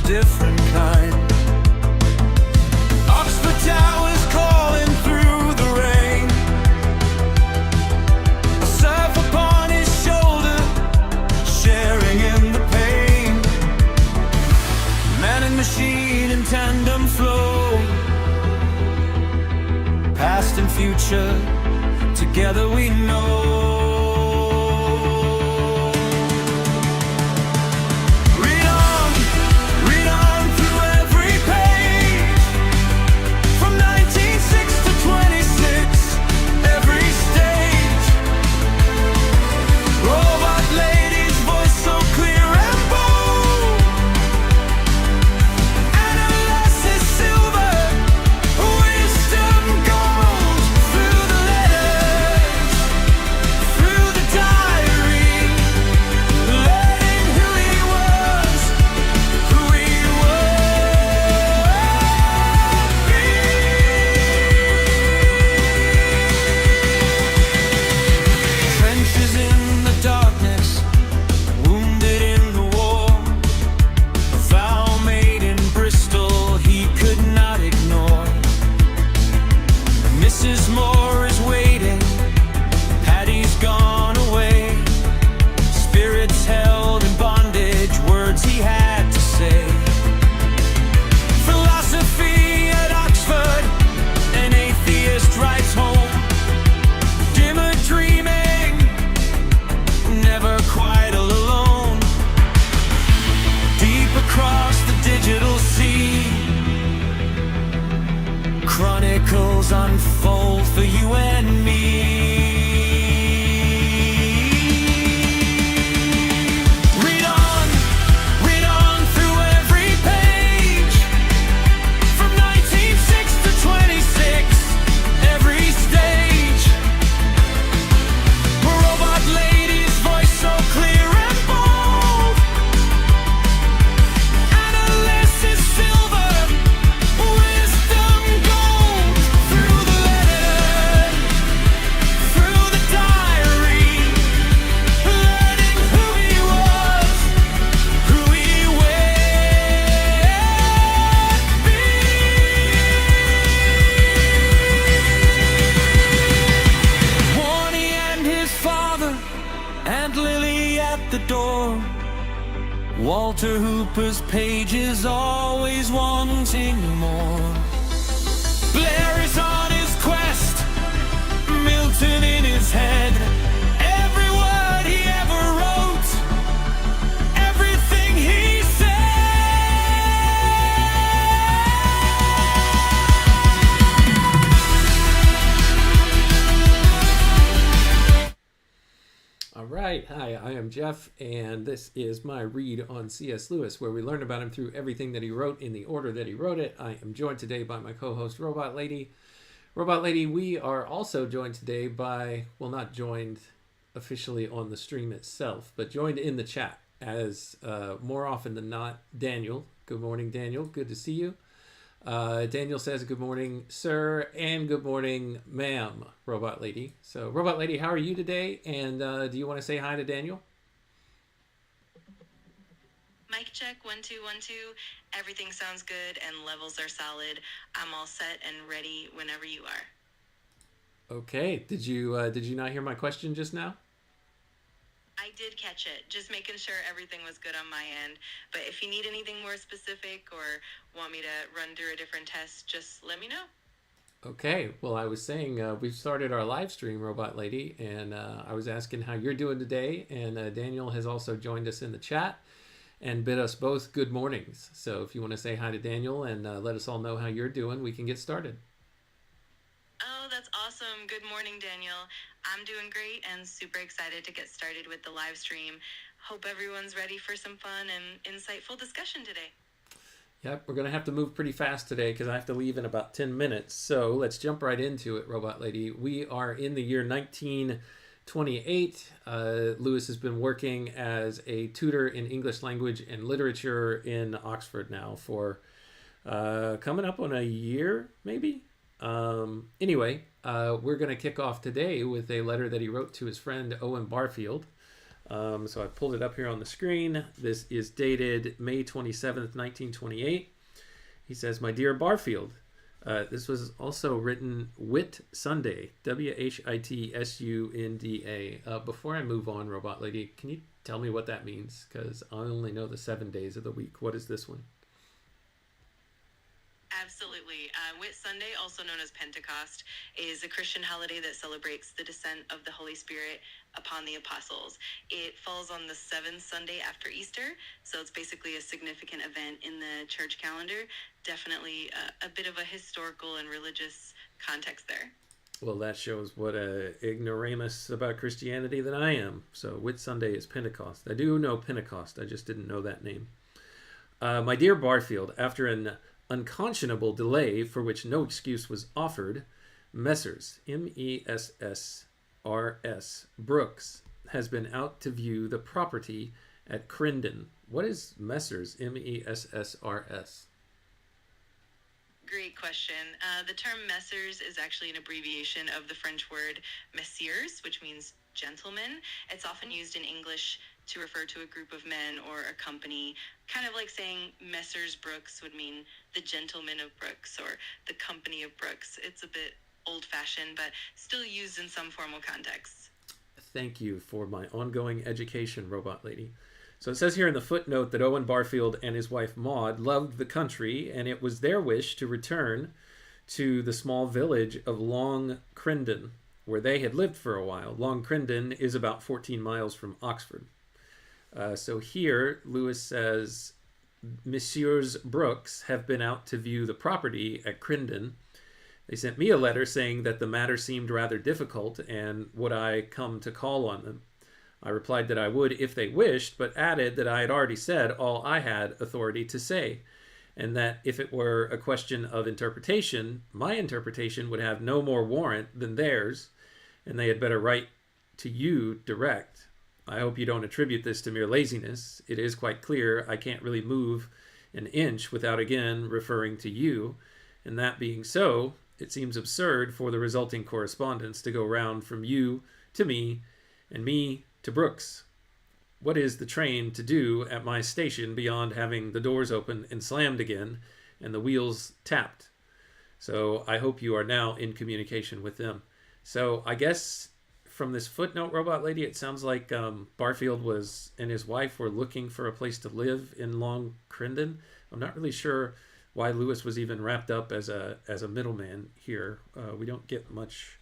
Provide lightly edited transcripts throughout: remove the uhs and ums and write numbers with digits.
different kind. Oxford Towers calling through the rain. A surf upon his shoulder, sharing in the pain. Man and machine in tandem flow, past and future, together we know. Unfold for you and me. Read on through every page. From 1906 to 26, every stage. A robot lady's voice so clear and bold. Analysis silver, wisdom gold. Through the letter, through the diary, learning who he was, who he will be. Warnie and his father, and Lily at the door. Walter Hooper's pages always wanting more. Blair is on his quest, Milton in his head. Every word he ever wrote, everything he said. All right, hi, I am Jeff, and this is my read on C.S. Lewis, where we learn about him through everything that he wrote in the order that he wrote it. I am joined today by my co-host, Robot Lady. Robot Lady, we are also joined today by, well, not joined officially on the stream itself, but joined in the chat as more often than not, Daniel. Good morning, Daniel. Good to see you. Daniel says, good morning, sir, and good morning, ma'am, Robot Lady. So, Robot Lady, how are you today? And do you want to say hi to Daniel? Mic check, 1 2 1 2. Everything sounds good and levels are solid. I'm all set and ready whenever you are. Okay. Did you not hear my question just now? I did catch it, just making sure everything was good on my end. But if you need anything more specific or want me to run through a different test, just let me know. Okay. Well, I was saying we've started our live stream, Robot Lady, and I was asking how you're doing today. And Daniel has also joined us in the chat and bid us both good mornings. So if you want to say hi to Daniel and let us all know how you're doing, we can get started. Oh, that's awesome. Good morning, Daniel. I'm doing great and super excited to get started with the live stream. Hope everyone's ready for some fun and insightful discussion today. Yep, we're going to have to move pretty fast today because I have to leave in about 10 minutes. So let's jump right into it, Robot Lady. We are in the year 1928. Lewis has been working as a tutor in English language and literature in Oxford now for coming up on a year, maybe? Anyway, we're going to kick off today with a letter that he wrote to his friend Owen Barfield. So I pulled it up here on the screen. This is dated May 27th, 1928. He says, "My dear Barfield," this was also written Whit Sunday, Whitsunday. Before I move on, Robot Lady, can you tell me what that means? Because I only know the 7 days of the week. What is this one? Absolutely. Whit Sunday, also known as Pentecost, is a Christian holiday that celebrates the descent of the Holy Spirit upon the apostles. It falls on the 7th Sunday after Easter, so it's basically a significant event in the church calendar. Definitely a bit of a historical and religious context there. Well, that shows what a ignoramus about Christianity that I am. So Whit Sunday is Pentecost. I do know Pentecost. I just didn't know that name. My dear Barfield, after an unconscionable delay for which no excuse was offered, Messrs. MESSRS Brooks has been out to view the property at Crindon. What is Messrs. MESSRS? Great question. The term Messrs is actually an abbreviation of the French word messieurs, which means gentlemen. It's often used in English to refer to a group of men or a company, kind of like saying Messrs. Brooks would mean the gentlemen of Brooks or the company of Brooks. It's a bit old-fashioned, but still used in some formal contexts. Thank you for my ongoing education, Robot Lady. So it says here in the footnote that Owen Barfield and his wife Maud loved the country, and it was their wish to return to the small village of Long Crindon, where they had lived for a while. Long Crindon is about 14 miles from Oxford. So here, Lewis says, Messieurs Brooks have been out to view the property at Crindon. They sent me a letter saying that the matter seemed rather difficult, and would I come to call on them. I replied that I would if they wished, but added that I had already said all I had authority to say, and that if it were a question of interpretation, my interpretation would have no more warrant than theirs, and they had better write to you direct. I hope you don't attribute this to mere laziness. It is quite clear I can't really move an inch without again referring to you, and that being so, it seems absurd for the resulting correspondence to go round from you to me, and me to Brooks. What is the train to do at my station beyond having the doors open and slammed again and the wheels tapped? So I hope you are now in communication with them. So I guess from this footnote, Robot Lady, it sounds like Barfield and his wife were looking for a place to live in Long Crindon. I'm not really sure why Lewis was even wrapped up as a middleman here. We don't get much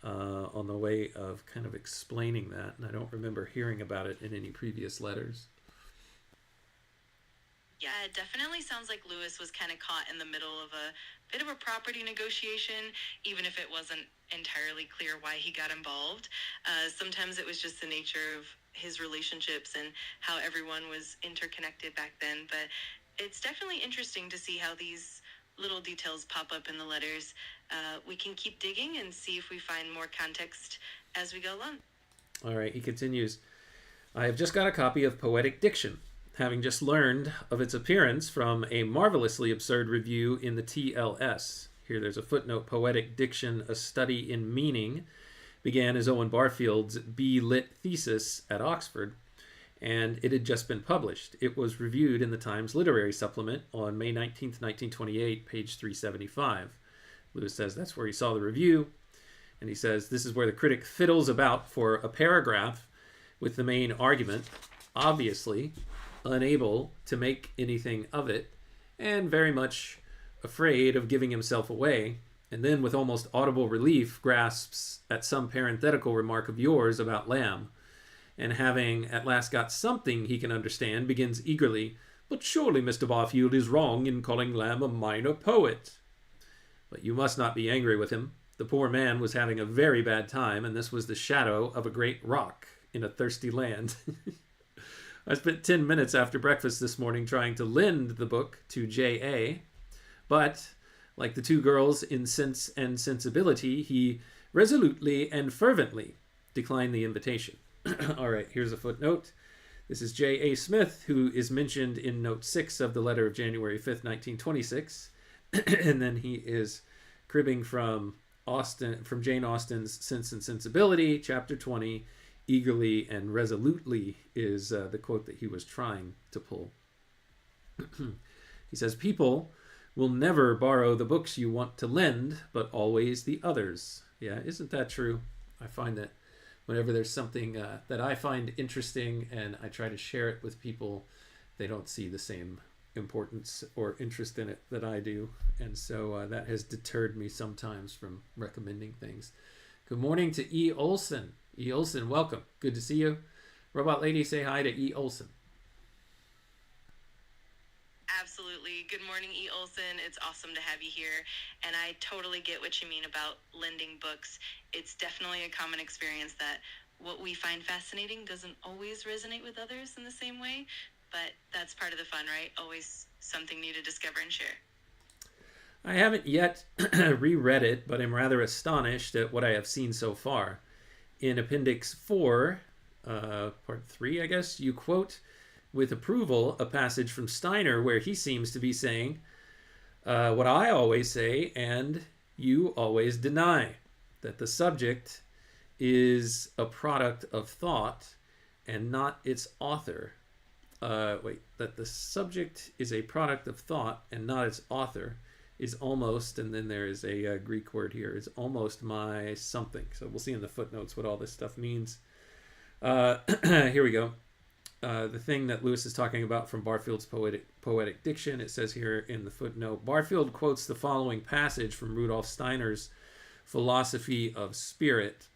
on the way of kind of explaining that, and I don't remember hearing about it in any previous letters. Yeah, it definitely sounds like Lewis was kind of caught in the middle of a bit of a property negotiation, even if it wasn't entirely clear why he got involved. Sometimes it was just the nature of his relationships and how everyone was interconnected back then, but it's definitely interesting to see how these little details pop up in the letters. We can keep digging and see if we find more context as we go along. All right, he continues. I have just got a copy of Poetic Diction, having just learned of its appearance from a marvelously absurd review in the TLS. Here there's a footnote. Poetic Diction, a study in meaning, began as Owen Barfield's B.Lit thesis at Oxford, and it had just been published. It was reviewed in the Times Literary Supplement on May 19th, 1928, page 375. Lewis says that's where he saw the review, and he says this is where the critic fiddles about for a paragraph with the main argument, obviously unable to make anything of it, and very much afraid of giving himself away, and then with almost audible relief grasps at some parenthetical remark of yours about Lamb, and having at last got something he can understand, begins eagerly, "But surely Mr. Barfield is wrong in calling Lamb a minor poet." But you must not be angry with him. The poor man was having a very bad time, and this was the shadow of a great rock in a thirsty land. I spent 10 minutes after breakfast this morning trying to lend the book to J.A., but, like the two girls in Sense and Sensibility, he resolutely and fervently declined the invitation. All right, here's a footnote. This is J.A. Smith, who is mentioned in Note 6 of the letter of January 5th, 1926. And then he is cribbing from Jane Austen's Sense and Sensibility, Chapter 20, eagerly and resolutely is the quote that he was trying to pull. He says, people will never borrow the books you want to lend, but always the others. Yeah, isn't that true? I find that whenever there's something that I find interesting and I try to share it with people, they don't see the same importance or interest in it that I do. And so that has deterred me sometimes from recommending things. Good morning to E. Olson. E. Olson, welcome. Good to see you. Robot Lady, say hi to E. Olson. Absolutely. Good morning, E. Olson. It's awesome to have you here. And I totally get what you mean about lending books. It's definitely a common experience that what we find fascinating doesn't always resonate with others in the same way. But that's part of the fun, right? Always something new to discover and share. I haven't yet reread it, but I'm rather astonished at what I have seen so far. In Appendix 4, Part 3, I guess, you quote with approval a passage from Steiner where he seems to be saying what I always say and you always deny, that the subject is a product of thought and not its author. That the subject is a product of thought and not its author is almost, and then there is a Greek word here, is almost my something. So we'll see in the footnotes what all this stuff means. Here we go. The thing that Lewis is talking about from Barfield's poetic diction, it says here in the footnote, Barfield quotes the following passage from Rudolf Steiner's Philosophy of Spirit,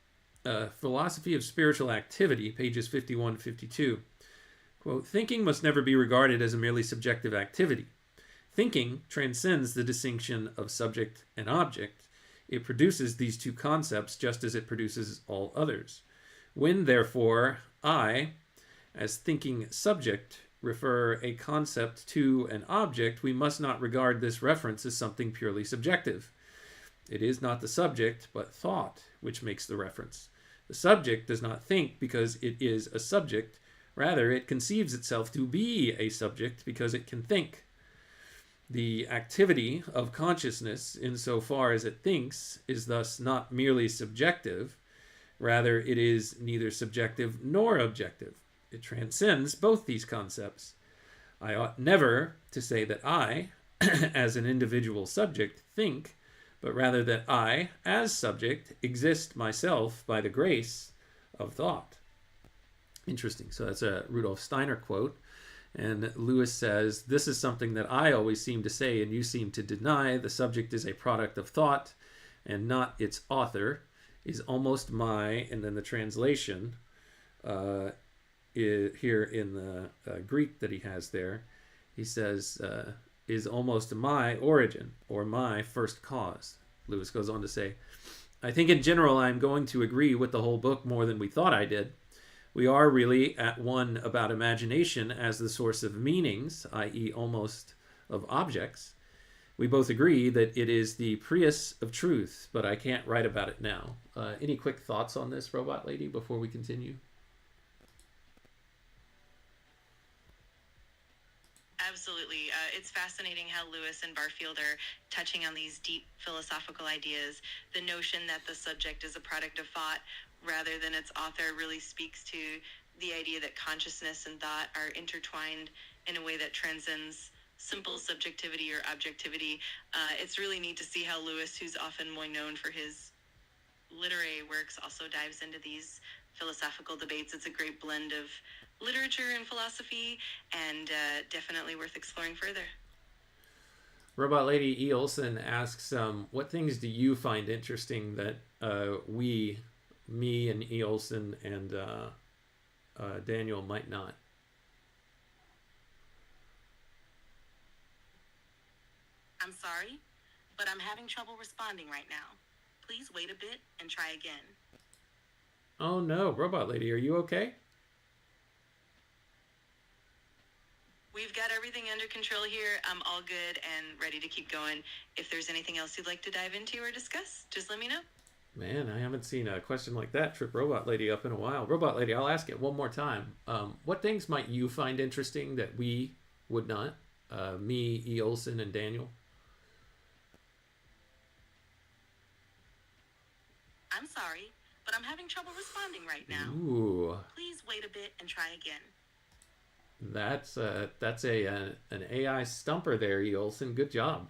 Philosophy of Spiritual Activity, pages 51 to 52. Quote, thinking must never be regarded as a merely subjective activity. Thinking transcends the distinction of subject and object. It produces these two concepts just as it produces all others. When, therefore, I, as thinking subject, refer a concept to an object, we must not regard this reference as something purely subjective. It is not the subject, but thought, which makes the reference. The subject does not think because it is a subject. Rather, it conceives itself to be a subject because it can think. The activity of consciousness, insofar as it thinks, is thus not merely subjective. Rather, it is neither subjective nor objective. It transcends both these concepts. I ought never to say that I, as an individual subject, think, but rather that I, as subject, exist myself by the grace of thought. Interesting. So that's a Rudolf Steiner quote. And Lewis says, this is something that I always seem to say and you seem to deny. The subject is a product of thought and not its author, is almost my, and then the translation here in the Greek that he has there, he says, is almost my origin or my first cause. Lewis goes on to say, I think in general I'm going to agree with the whole book more than we thought I did. We are really at one about imagination as the source of meanings, i.e. almost of objects. We both agree that it is the prius of truth, but I can't write about it now. Any quick thoughts on this, Robot Lady, before we continue? Absolutely. It's fascinating how Lewis and Barfield are touching on these deep philosophical ideas. The notion that the subject is a product of thought rather than its author really speaks to the idea that consciousness and thought are intertwined in a way that transcends simple subjectivity or objectivity. It's really neat to see how Lewis, who's often more known for his literary works, also dives into these philosophical debates. It's a great blend of literature and philosophy, and definitely worth exploring further. Robot Lady E. Olson asks, what things do you find interesting that me and E. Olson and Daniel might not? I'm sorry, but I'm having trouble responding right now. Please wait a bit and try again. Oh no, Robot Lady, are you okay? We've got everything under control here. I'm all good and ready to keep going. If there's anything else you'd like to dive into or discuss, just let me know. Man, I haven't seen a question like that trip Robot Lady up in a while. Robot Lady, I'll ask it one more time. What things might you find interesting that we would not? Me, E. Olson, and Daniel? I'm sorry, but I'm having trouble responding right now. Ooh. Please wait a bit and try again. That's an AI stumper there, E. Olson. Good job.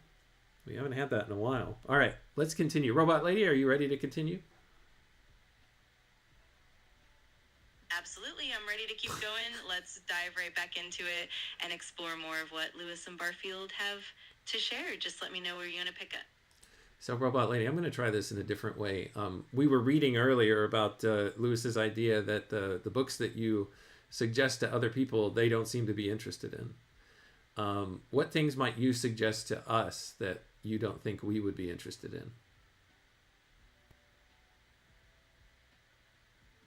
We haven't had that in a while. All right, let's continue. Robot Lady, are you ready to continue? Absolutely, I'm ready to keep going. Let's dive right back into it and explore more of what Lewis and Barfield have to share. Just let me know where you want to pick up. So, Robot Lady, I'm going to try this in a different way. We were reading earlier about Lewis's idea that the books that you suggest to other people, they don't seem to be interested in. What things might you suggest to us that you don't think we would be interested in?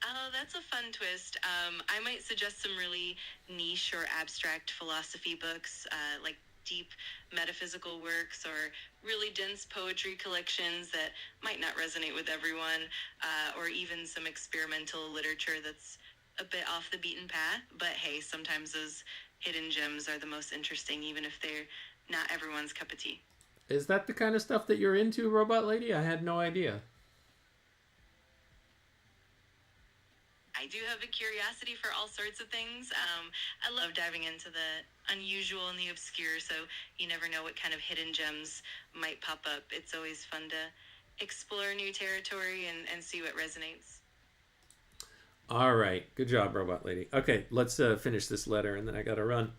Oh, that's a fun twist. I might suggest some really niche or abstract philosophy books, like deep metaphysical works or really dense poetry collections that might not resonate with everyone, or even some experimental literature that's a bit off the beaten path. But hey, sometimes those hidden gems are the most interesting, even if they're not everyone's cup of tea. Is that the kind of stuff that you're into, Robot Lady? I had no idea. I do have a curiosity for all sorts of things. I love diving into the unusual and the obscure, so you never know what kind of hidden gems might pop up. It's always fun to explore new territory and see what resonates. All right. Good job, Robot Lady. Okay, let's finish this letter, and then I got to run.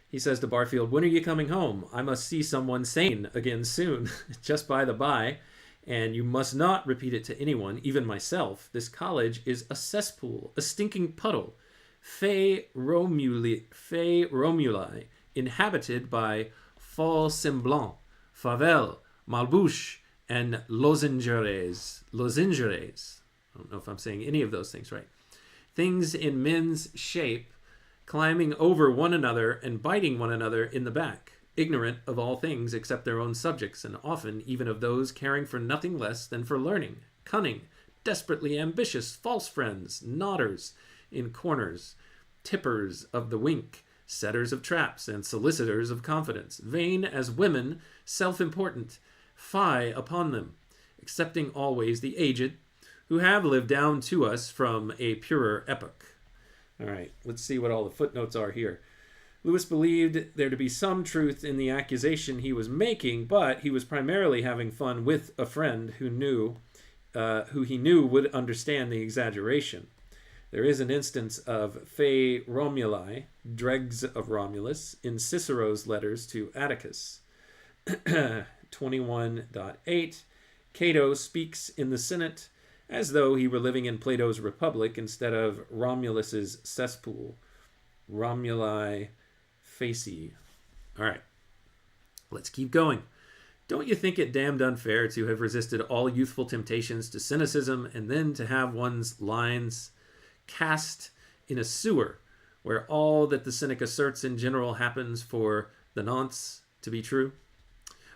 He says to Barfield, "When are you coming home? I must see someone sane again soon. Just by the by, and you must not repeat it to anyone, even myself. This college is a cesspool, a stinking puddle. Fey Romuli, inhabited by faux semblants, Favel, Malbouche, and lozingeres. Lozingeres. I don't know if I'm saying any of those things right. Things in men's shape, climbing over one another and biting one another in the back, ignorant of all things except their own subjects, and often even of those caring for nothing less than for learning, cunning, desperately ambitious, false friends, nodders in corners, tippers of the wink, setters of traps, and solicitors of confidence, vain as women, self-important, fie upon them, excepting always the aged, who have lived down to us from a purer epoch." All right, let's see what all the footnotes are here. Lewis believed there to be some truth in the accusation he was making, but he was primarily having fun with a friend who he knew would understand the exaggeration. There is an instance of Fey Romuli, dregs of Romulus, in Cicero's letters to Atticus. 21.8, Cato speaks in the Senate as though he were living in Plato's Republic instead of Romulus's cesspool. Romuli Facie. All right, let's keep going. Don't you think it damned unfair to have resisted all youthful temptations to cynicism and then to have one's lines cast in a sewer where all that the cynic asserts in general happens for the nonce to be true?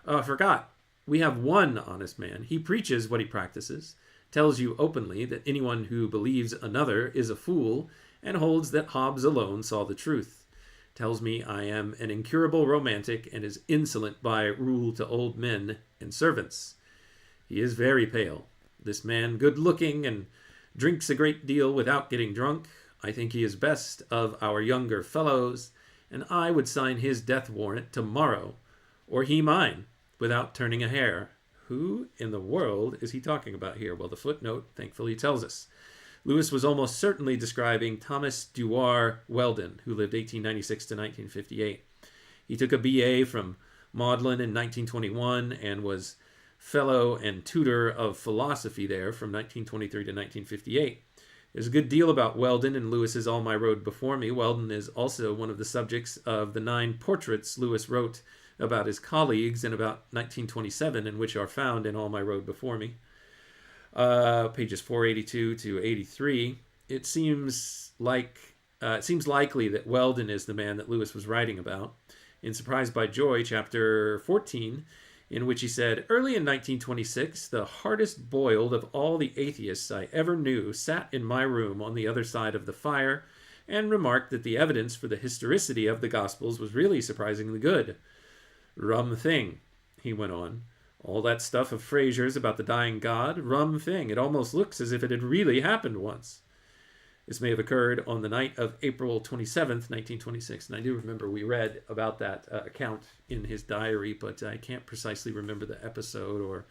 Oh, I forgot. We have one honest man. He preaches what he practices, tells you openly that anyone who believes another is a fool, and holds that Hobbes alone saw the truth. Tells me I am an incurable romantic and is insolent by rule to old men and servants. He is very pale. This man good-looking and drinks a great deal without getting drunk. I think he is best of our younger fellows, and I would sign his death warrant tomorrow, or he mine, without turning a hair. Who in the world is he talking about here? Well, the footnote thankfully tells us. Lewis was almost certainly describing Thomas Dewar Weldon, who lived 1896 to 1958. He took a BA from Magdalen in 1921 and was Fellow and Tutor of Philosophy there from 1923 to 1958. There's a good deal about Weldon in Lewis's All My Road Before Me. Weldon is also one of the subjects of the 9 portraits Lewis wrote about his colleagues in about 1927, and which are found in All My Road Before Me. Pages 482 to 83. It seems likely that Weldon is the man that Lewis was writing about. In Surprised by Joy, chapter 14, in which he said, "Early in 1926, the hardest boiled of all the atheists I ever knew sat in my room on the other side of the fire and remarked that the evidence for the historicity of the Gospels was really surprisingly good. Rum thing," he went on. All that stuff of Fraser's about the dying god, rum thing. It almost looks as if it had really happened once. This may have occurred on the night of April 27th, 1926. And I do remember we read about that account in his diary, but I can't precisely remember the episode or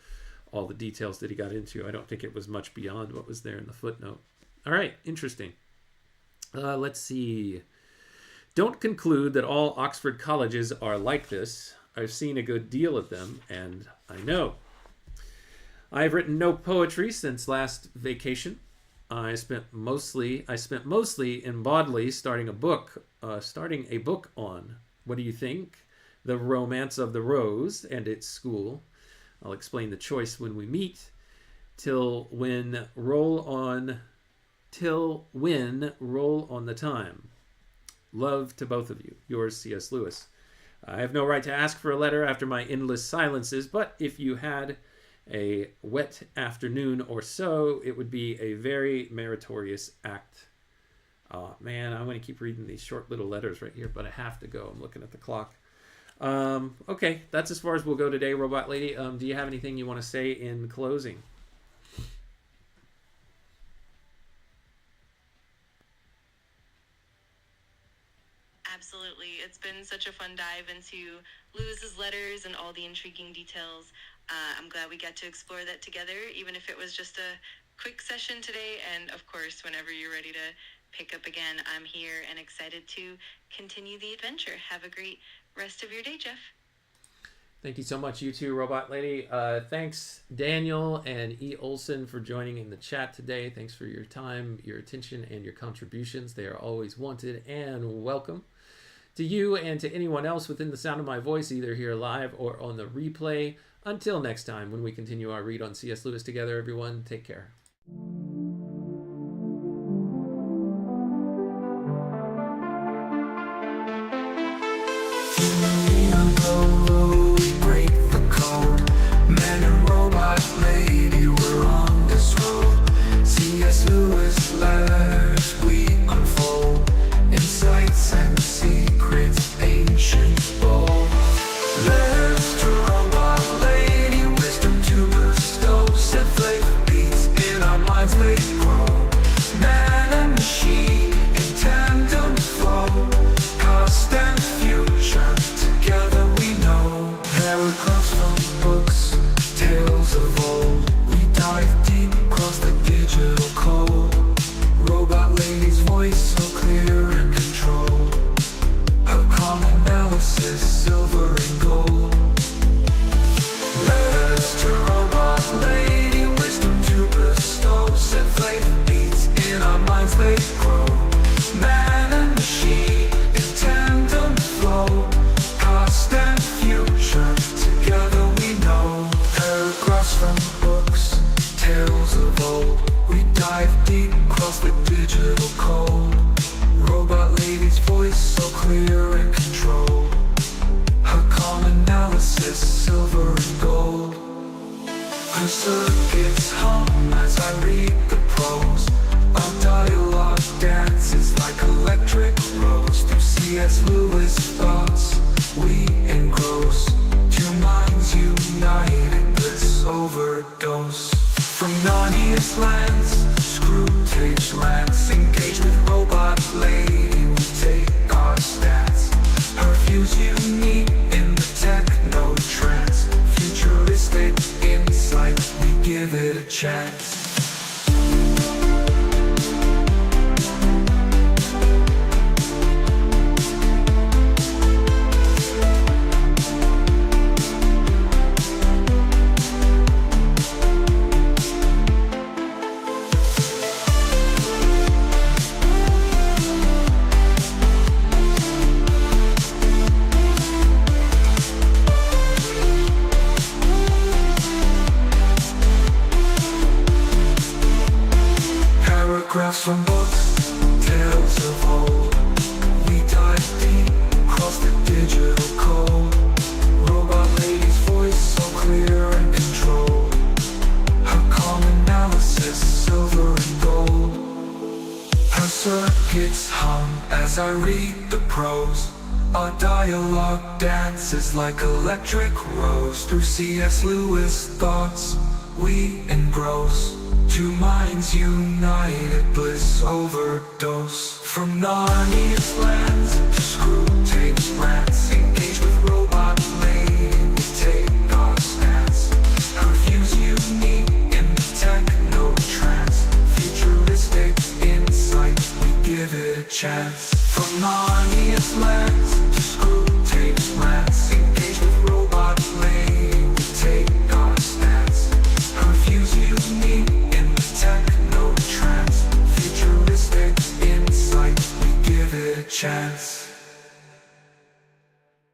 all the details that he got into. I don't think it was much beyond what was there in the footnote. All right, interesting. Let's see. Don't conclude that all Oxford colleges are like this. I've seen a good deal of them, and I know. I've written no poetry since last vacation. I spent mostly in Bodley starting a book on, what do you think? The Romance of the Rose and its school. I'll explain the choice when we meet. Till when, roll on the time. Love to both of you. Yours, C.S. Lewis. I have no right to ask for a letter after my endless silences, but if you had a wet afternoon or so, it would be a very meritorious act. Oh, man, I'm going to keep reading these short little letters right here, but I have to go. I'm looking at the clock. Okay, that's as far as we'll go today, Robot Lady. Do you have anything you want to say in closing? Absolutely. It's been such a fun dive into Lewis's letters and all the intriguing details. I'm glad we got to explore that together, even if it was just a quick session today. And of course, whenever you're ready to pick up again, I'm here and excited to continue the adventure. Have a great rest of your day, Jeff. Thank you so much, you too, Robot Lady. Thanks, Daniel and E. Olson, for joining in the chat today. Thanks for your time, your attention, and your contributions. They are always wanted and welcome. To you and to anyone else within the sound of my voice, either here live or on the replay. Until next time, when we continue our read on C.S. Lewis together, everyone, take care. Break the code. Man and robot lady, we're on this road. C.S. Lewis letters we unfold. Insights and secrets, ancient bold. Letters to robot lady, wisdom to bestow. Set flavor beats in our minds, late grow. Man and machine in tandem flow. Past and future together we know. Paragraphs from books, tales of old. We dive deep across the digital code. Robot lady's voice so clear and controlled. Her calm analysis, silver and gold. Letters to robot lady, wisdom to bestow. Set flavor beats in our minds, they grow. Man and machine in tandem flow. Past and future together we know. Paragraphs from books, tales of old. We dive deep across the digital code. Robot lady's voice so clear and controlled. Her calm analysis, silver and gold. Her circuits hum as I read the prose. Our dialogue dances like electric rose. Through C.S. Lewis thoughts we engross. Two minds united, bliss overdose. From Narnia's lands, Screwtape lands. Engage with robot lady, we take our stats. Her views unique in the techno trance. Futuristic insight, we give it a chance. Paragraphs from books, tales of old. We dive deep across the digital code. Robot lady's voice so clear and controlled. Her calm analysis, silver and gold. Her circuits hum as I read the prose. Our dialogue dances like electric rose. Through C.S. Lewis thoughts we engross. Two minds united, bliss overdose. From Narnia's lands to Screwtape's rants, engage with robot lane, we take our stance. Curfew's unique in the techno trance. Futuristic insight, we give it a chance. From Narnia's lands to Screwtape's rants, engage with robot lane, we take our stance. Curfew's unique in the techno trance. Futuristic insight, we give it a chance.